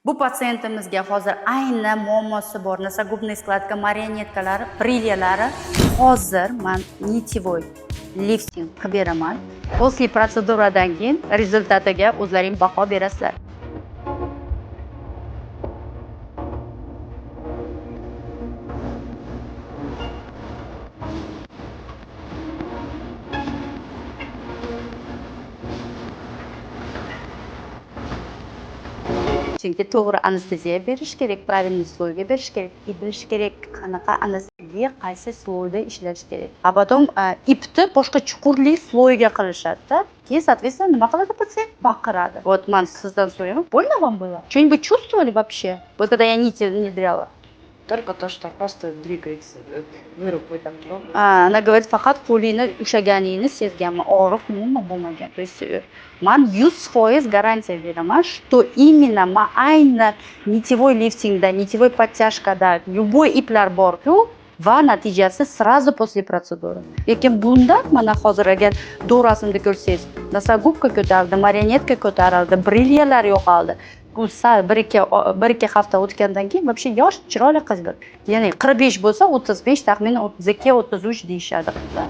Bu pasientimizga hozir ayni muammosi bor nasogubniy skladka marionetkalari, brilyalari hozir men nitевой lifting qilib beraman. После protseduradan keyin rezultatiga o'zlaring baho berasizlar. Chunki to'g'ri anesteziya berish kerak, правильный slойga berish kerak, bilish kerak qanaqa anesteziya qaysi slойda ishlash kerak. A потом ipni boshqa chuqurli slойga qilishadi-da. Keyin, соответственно, nima qiladi pasient? Baqiradi. Вот man sizdan so'rayman, больно вам было? Что-нибудь чувствовали вообще? Вот когда я нити внедряла. Только то, что просто двигается, вы рукой там. Она говорит, faqat qo'lingni ushlaganingni sezganman, og'riq umuman bo'lmagan. То есть man 100% garantiya beraman, что именно man ayni нитевой лифтингda, нитевой подтяжкада любой iplar bor-ku va natijasi сразу после protsedуры. Lekin bunda mana hozir agar do'rasimni ko'rsangiz, nasogubka ko'tarildi, marionetka ko'tarildi, brilyalar yo'qoldi. Bu sal bir ikki hafta o'tgandan keyin вообще yosh chiroyli qiz bo'ldi. Ya'ni 45 bo'lsa 35, taxminan 32, 33 deyishadi qizlar.